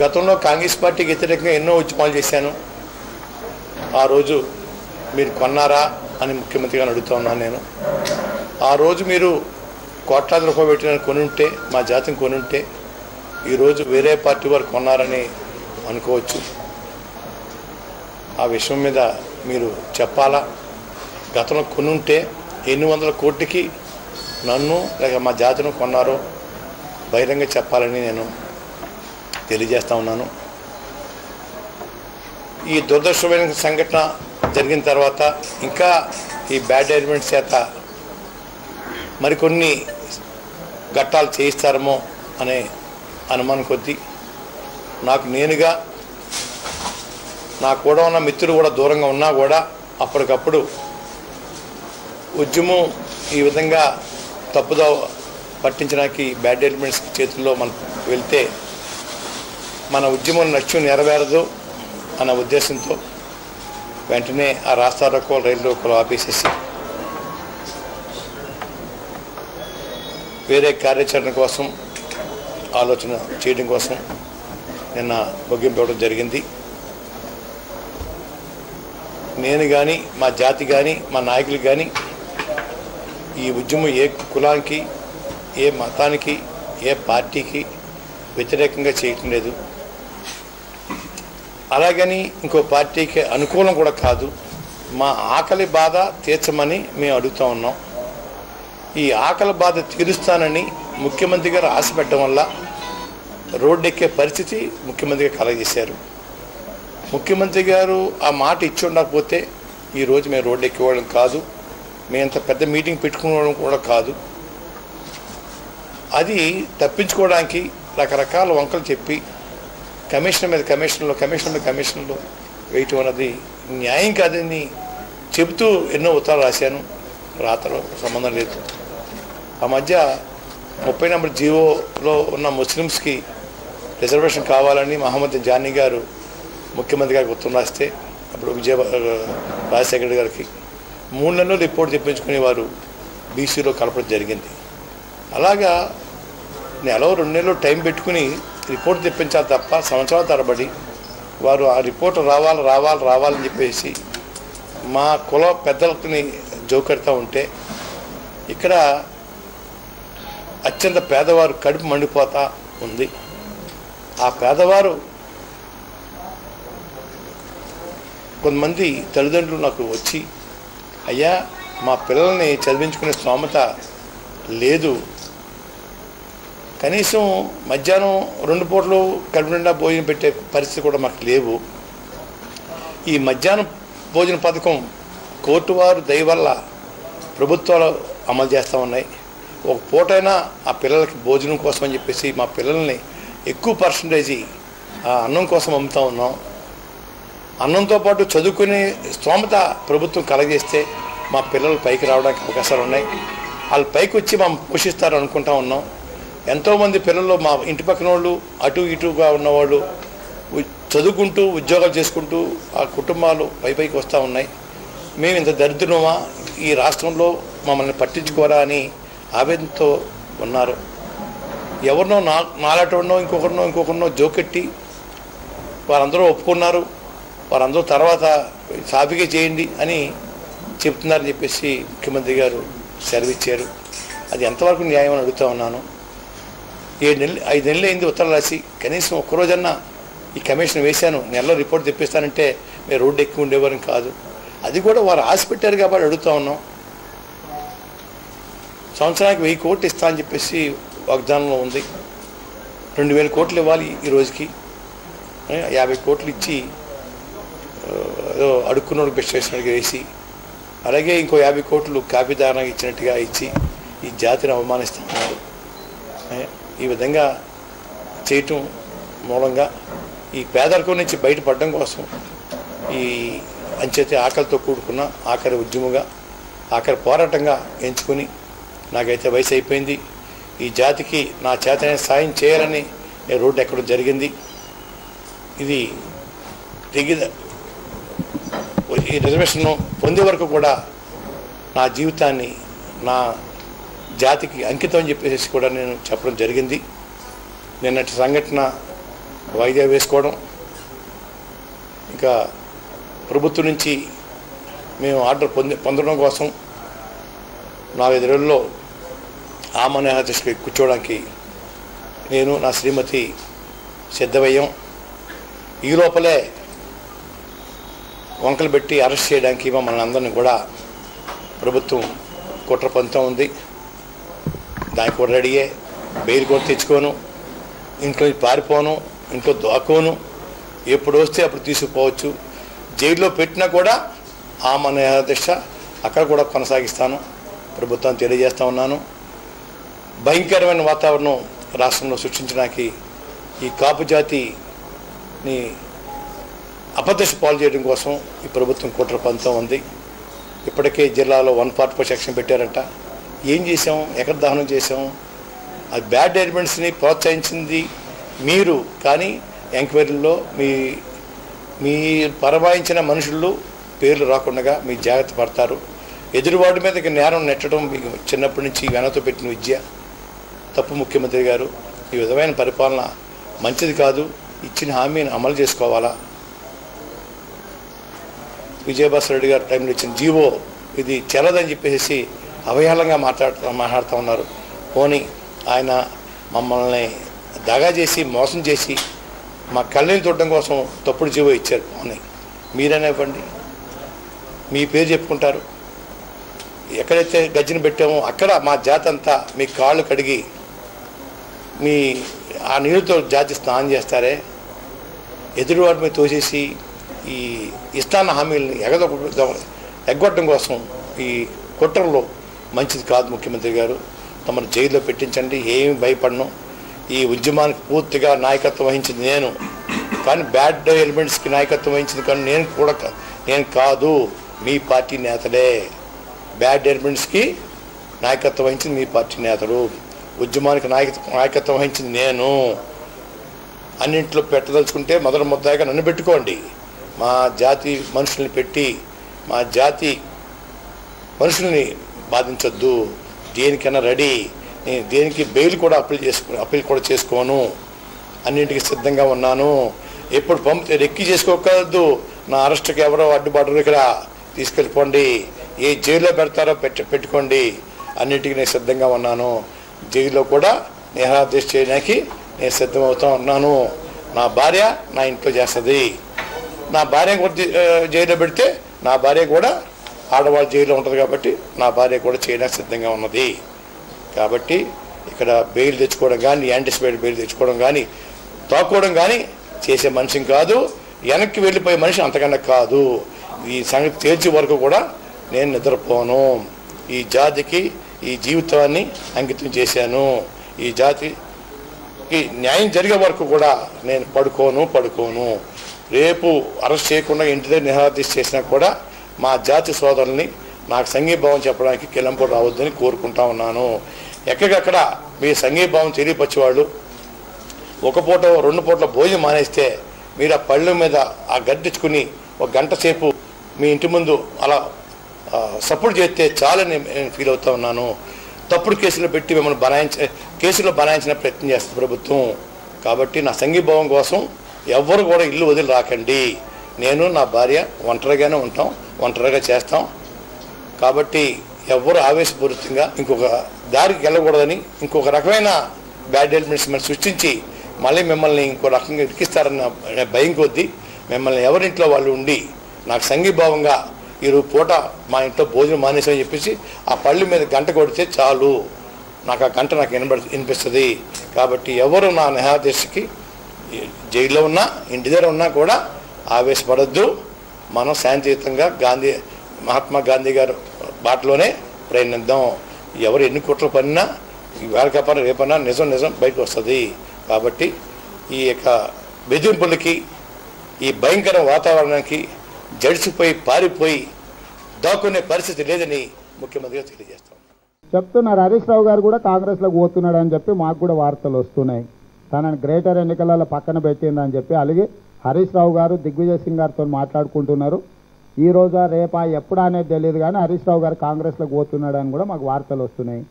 గతంలో కాంగ్రెస్ పార్టీకి వ్యతిరేకంగా ఎన్నో ఉద్యమాలు చేశాను. ఆ రోజు మీరు కొన్నారా అని ముఖ్యమంత్రి గారిని అడుగుతా ఉన్నాను నేను. ఆ రోజు మీరు కోట్లాది రూపాయలు పెట్టిన కొని ఉంటే, మా జాతిని కొని ఉంటే, ఈరోజు వేరే పార్టీ వారు కొన్నారని అనుకోవచ్చు. ఆ విషయం మీద మీరు చెప్పాలా? గతంలో కొని ఉంటే ఎన్ని వందల కోట్లకి నన్ను లేక మా జాతిని కొన్నారో బహిరంగ చెప్పాలని నేను తెలియజేస్తా ఉన్నాను. ఈ దురదృష్టమైన సంఘటన జరిగిన తర్వాత ఇంకా ఈ బ్యాడ్ ఎలిమెంట్స్ చేత మరికొన్ని ఘట్టాలు చేయిస్తారేమో అనే అనుమానం కొద్దీ నాకు నేనుగా నా కూడా ఉన్న మిత్రులు కూడా దూరంగా ఉన్నా కూడా అప్పటికప్పుడు ఉద్యమం ఈ విధంగా తప్పుదో పట్టించడానికి బ్యాడ్ ఎలిమెంట్స్ చేతుల్లో మనం వెళ్తే మన ఉద్యమం లక్ష్యం నెరవేరదు అన్న ఉద్దేశంతో వెంటనే ఆ రాస్తా రోకోలు, రైలు రోకోలు ఆపేసేసి వేరే కార్యాచరణ కోసం ఆలోచన చేయడం కోసం నిన్న ముగింపు ఇవ్వడం జరిగింది. నేను కానీ, మా జాతి కానీ, మా నాయకులు కానీ ఈ ఉద్యమం ఏ కులానికి, ఏ మతానికి, ఏ పార్టీకి వ్యతిరేకంగా చేయటం లేదు. అలాగని ఇంకో పార్టీకి అనుకూలం కూడా కాదు. మా ఆకలి బాధ తీర్చమని మేము అడుగుతూ ఉన్నాం. ఈ ఆకలి బాధ తీరుస్తానని ముఖ్యమంత్రి గారు ఆశపెట్టడం వల్ల రోడ్డెక్కే పరిస్థితి ముఖ్యమంత్రి గారు కలగజేశారు. ముఖ్యమంత్రి గారు ఆ మాట ఇచ్చి ఉండకపోతే ఈరోజు మేము రోడ్డు ఎక్కేవాళ్ళం కాదు, మేము ఇంత పెద్ద మీటింగ్ పెట్టుకునేవాళ్ళం కూడా కాదు. అది తప్పించుకోవడానికి రకరకాల వంకలు చెప్పి కమిషన్ మీద కమిషన్లో వేయటం అన్నది న్యాయం కాదని చెబుతూ ఎన్నో ఉత్తరాలు రాశాను. రాతలో సంబంధం లేదు. ఆ మధ్య 30 నంబర్ జీవోలో ఉన్న ముస్లిమ్స్కి రిజర్వేషన్ కావాలని మహమ్మద్ జానీ గారు ముఖ్యమంత్రి గారికి ఉత్తరం రాస్తే అప్పుడు రాజశేఖర గారికి 3 నెలలు రిపోర్ట్ తెప్పించుకుని వారు బీసీలో కలపడం జరిగింది. అలాగా నెల 2 నెలలు టైం పెట్టుకుని రిపోర్ట్ తెప్పించాలి తప్ప సంవత్సరాల తరబడి వారు ఆ రిపోర్ట్ రావాలని చెప్పేసి మా కుల పెద్దలని జోకెడతా ఉంటే ఇక్కడ అత్యంత పేదవారు కడుపు మండిపోతా ఉంది. ఆ పేదవారు కొంతమంది తల్లిదండ్రులు నాకు వచ్చి, అయ్యా మా పిల్లల్ని చదివించుకునే స్తోమత లేదు, కనీసం మధ్యాహ్నం 2 పూటలు కడుపు నిండా భోజనం పెట్టే పరిస్థితి కూడా మాకు లేవు. ఈ మధ్యాహ్నం భోజన పథకం కోర్టు వారు దయ వల్ల ప్రభుత్వాలు అమలు చేస్తూ ఉన్నాయి. ఒక పూటైనా ఆ పిల్లలకి భోజనం కోసం అని చెప్పేసి మా పిల్లల్ని ఎక్కువ పర్సంటేజీ అన్నం కోసం అమ్ముతూ ఉన్నాం. అన్నంతో పాటు చదువుకునే స్తోమత ప్రభుత్వం కలగజేస్తే మా పిల్లలు పైకి రావడానికి అవకాశాలు ఉన్నాయి. వాళ్ళు పైకి వచ్చి మనం పోషిస్తారు అనుకుంటా ఉన్నాం. ఎంతోమంది పిల్లలు మా ఇంటి పక్కన వాళ్ళు అటు ఇటుగా ఉన్నవాళ్ళు చదువుకుంటూ ఉద్యోగాలు చేసుకుంటూ ఆ కుటుంబాలు పైకి వస్తూ ఉన్నాయి. మేము ఇంత దరిద్రమా, ఈ రాష్ట్రంలో మమ్మల్ని పట్టించుకోరా అని ఆవేదనతో ఉన్నారు. ఎవరినో నాలాటోనో ఇంకొకరినో జోకెట్టి వారందరూ ఒప్పుకున్నారు, వారందరూ తర్వాత సాఫీగా చేయండి అని చెప్తున్నారని చెప్పేసి ముఖ్యమంత్రి గారు సెలవిచ్చారు. అది ఎంతవరకు న్యాయం అని అడుగుతూ ఉన్నాను. 5 నెలలు అయింది ఉత్తరాలు రాసి, కనీసం ఒక్కరోజన్నా ఈ కమిషన్ వేశాను, నెలలో రిపోర్ట్ తెప్పిస్తానంటే మీరు రోడ్డు ఎక్కువ ఉండేవారం కాదు. అది కూడా వారు ఆశ పెట్టారు కాబట్టి అడుగుతూ ఉన్నాం. సంవత్సరానికి 1000 కోట్లు ఇస్తా అని చెప్పేసి వాగ్దానంలో ఉంది. 2000 కోట్లు ఇవ్వాలి ఈ రోజుకి. 50 కోట్లు ఇచ్చి ఏదో అడుక్కున్నోడికి బెస్ట్ చేసినట్టుగా వేసి, అలాగే ఇంకో 50 కోట్లు కాపీదారునికి ఇచ్చినట్టుగా ఇచ్చి ఈ జాతిని అవమానిస్తూ ఉన్నారు. ఈ విధంగా చేయటం మూలంగా ఈ పేదరికం నుంచి బయటపడడం కోసం ఈ అంచేతే ఆకలితో కూడుకున్న ఆఖరి ఉద్యమంగా, ఆఖరి పోరాటంగా ఎంచుకొని, నాకైతే వయసు అయిపోయింది, ఈ జాతికి నా చేతనే సాయం చేయాలని నేను రోడ్డు ఎక్కడం జరిగింది. ఇది ఈ రిజర్వేషన్ పొందే వరకు కూడా నా జీవితాన్ని నా జాతికి అంకితం అని చెప్పేసి కూడా నేను చెప్పడం జరిగింది. నిన్నటి సంఘటన వాయిదా వేసుకోవడం, ఇంకా ప్రభుత్వం నుంచి మేము ఆర్డర్ పొందడం కోసం 4-5 రోజుల్లో ఆమోదశకి కూర్చోవడానికి నేను నా శ్రీమతి సిద్ధమయ్యాం. ఈ లోపలే వంకలు పెట్టి అరెస్ట్ చేయడానికి మమ్మల్ని అందరినీ కూడా ప్రభుత్వం కుట్ర పంతం ఉంది. దానికి కూడా రెడీయే. బెయిల్ కూడా తెచ్చుకోను, ఇంట్లో పారిపోను, ఇంట్లో దాక్కోను, ఎప్పుడు వస్తే అప్పుడు తీసుకుపోవచ్చు. జైల్లో పెట్టినా కూడా ఆమోదశ అక్కడ కూడా కొనసాగిస్తాను, ప్రభుత్వాన్ని తెలియజేస్తూ ఉన్నాను. భయంకరమైన వాతావరణం రాష్ట్రంలో సృష్టించడానికి ఈ కాపు జాతిని అపదశ పాలు చేయడం కోసం ఈ ప్రభుత్వం కుట్ర పంతం ఉంది. ఇప్పటికే జిల్లాలో 144 సెక్షన్ పెట్టారంట. ఏం చేసాం, ఎక్కడ దహనం చేసాం? అది బ్యాడ్ ఎలిమెంట్స్ని ప్రోత్సహించింది మీరు, కానీ ఎంక్వైరీల్లో మీ పరవాయించిన మనుషులు పేర్లు రాకుండా మీ జాగ్రత్త పడతారు. ఎదురువాడి మీద నేరం నెట్టడం మీకు చిన్నప్పటి నుంచి వెనతో పెట్టిన విద్య. తప్పు ముఖ్యమంత్రి గారు. ఈ విధమైన పరిపాలన మంచిది కాదు. ఇచ్చిన హామీని అమలు చేసుకోవాలా? విజయభాస్కర్ రెడ్డి గారు టైంలో ఇచ్చిన జీవో ఇది చెల్లదని చెప్పేసి అవహేళనగా మాట్లాడుతూ ఉన్నారు. పోనీ ఆయన మమ్మల్ని దగా చేసి మోసం చేసి మా కళ్ళని చూడడం కోసం తప్పుడు జీవో ఇచ్చారు. పోనీ మీరైనా ఇవ్వండి, మీ పేరు చెప్పుకుంటారు. ఎక్కడైతే గజ్జిన పెట్టామో అక్కడ మా జాతి అంతా మీ కాళ్ళు కడిగి మీ ఆ నీళ్ళతో జాతి స్నానం చేస్తారే. ఎదురువాడి మీద తోసేసి ఈ ఇస్తాన హామీలని ఎగ్గొట్టడం కోసం ఈ కుట్రలో మంచిది కాదు. ముఖ్యమంత్రి గారు తమను జైల్లో పెట్టించండి, ఏమి భయపడను. ఈ ఉద్యమానికి పూర్తిగా నాయకత్వం వహించింది నేను, కానీ బ్యాడ్ ఎలిమెంట్స్కి నాయకత్వం వహించింది కానీ నేను కాదు, మీ పార్టీ నేతలే. బ్యాడ్ ఎలిమెంట్స్కి నాయకత్వం వహించింది మీ పార్టీ నేతలు, ఉద్యమానికి నాయకత్వం వహించింది నేను. అన్నింటిలో పెట్టదలుచుకుంటే మొదటి ముద్దాయిగా నన్ను పెట్టుకోండి. మా జాతి మనుషుల్ని పెట్టి మా జాతి మనుషుల్ని బాధించొద్దు. దేనికైనా రెడీ. నేను దేనికి బెయిల్ కూడా అప్పీల్ కూడా చేసుకోను. అన్నింటికి సిద్ధంగా ఉన్నాను. ఎప్పుడు పంపితే రెక్కి చేసుకోకూడదు. నా అరెస్ట్కి ఎవరో అడ్డుబాటు ఇక్కడ తీసుకెళ్ళిపోండి. ఏ జైల్లో పెడతారో పెట్టుకోండి. అన్నింటికి నేను సిద్ధంగా ఉన్నాను. జైల్లో కూడా నిరాదేశ చేయడానికి నేను సిద్ధమవుతూ ఉన్నాను. నా భార్య నా ఇంట్లో చేస్తుంది. నా భార్య కూడా జైల్లో పెడితే నా భార్య కూడా ఆడవాళ్ళు జైల్లో ఉంటుంది కాబట్టి నా భార్య కూడా చేయడానికి సిద్ధంగా ఉన్నది. కాబట్టి ఇక్కడ బెయిల్ తెచ్చుకోవడం కానీ, యాంటిసిపేటెడ్ బెయిల్ తెచ్చుకోవడం కానీ, తాకోవడం కానీ చేసే మనిషిని కాదు. వెనక్కి వెళ్ళిపోయే మనిషి అంతకన్నా కాదు. ఈ సంగతి తేల్చే వరకు కూడా నేను నిద్రపోను. ఈ జాతికి ఈ జీవితాన్ని అంకితం చేశాను. ఈ జాతికి న్యాయం జరిగే వరకు కూడా నేను పడుకోను. రేపు అరెస్ట్ చేయకుండా ఇంటి దగ్గర నిరాదీశ చేసినా కూడా మా జాతి సోదరుల్ని నాకు సంఘీభావం చెప్పడానికి కిలంపూడి రావద్దని కోరుకుంటా ఉన్నాను. ఎక్కడికక్కడ మీ సంఘీభావం తెలియపరిచేవాళ్ళు 1 పూట 2 పూటల భోజనం మానేస్తే మీరు ఆ పళ్ళ మీద ఆ గడ్డించుకుని 1 గంట సేపు మీ ఇంటి ముందు అలా సపోర్ట్ చేస్తే చాలని నేను ఫీల్ అవుతా ఉన్నాను. తప్పుడు కేసులు పెట్టి మిమ్మల్ని కేసులో బనాయించిన ప్రయత్నం చేస్తుంది ప్రభుత్వం. కాబట్టి నా సంఘీభావం కోసం ఎవ్వరు కూడా ఇల్లు వదిలి రాకండి. నేను నా భార్య ఒంటరిగానే ఉంటాం, ఒంటరిగా చేస్తాం. కాబట్టి ఎవ్వరు ఆవేశపూరితంగా ఇంకొక దారికి వెళ్ళకూడదని, ఇంకొక రకమైన బ్యాడ్ ఎలిమెంట్స్ మనం సృష్టించి మళ్ళీ మిమ్మల్ని ఇంకో రకంగా ఇరికిస్తారన్న భయం కొద్దీ మిమ్మల్ని ఎవరింట్లో వాళ్ళు ఉండి నాకు సంఘీభావంగా ఈరోజు పూట మా ఇంట్లో భోజనం మానేసామని చెప్పేసి ఆ పళ్ళు మీద గంట కొడితే చాలు. నాకు ఆ గంట నాకు వినిపిస్తుంది. కాబట్టి ఎవరు నా నిరాదేశకి జైల్లో ఉన్నా ఇంటి దగ్గర ఉన్నా కూడా ఆవేశపడద్దు. మనం శాంతియుతంగా మహాత్మా గాంధీ గారు బాటలోనే ప్రయత్నిద్దాం. ఎవరు ఎన్ని కుట్రలు పడినా వేళ కాపన రేపన్నా నిజం బయటకు వస్తుంది. కాబట్టి ఈ యొక్క బెదింపులకి ఈ భయంకర వాతావరణానికి జడిసిపోయి పారిపోయి దాక్కునే పరిస్థితి లేదని ముఖ్యమంత్రిగా తెలియజేస్తాం. చెప్తున్నారు హరీష్ రావు గారు కూడా కాంగ్రెస్లోకి పోతున్నాడు అని చెప్పి మాకు కూడా వార్తలు వస్తున్నాయి. తనని గ్రేటర్ ఎన్నికలలో పక్కన పెట్టిందని చెప్పి అలాగే హరీష్ రావు గారు దిగ్విజయ్ సింగ్ గారితో మాట్లాడుకుంటున్నారు. ఈ రోజా రేపా ఎప్పుడా అనేది తెలియదు కానీ హరీష్ రావు గారు కాంగ్రెస్లోకి పోతున్నాడు అని కూడా మాకు వార్తలు వస్తున్నాయి.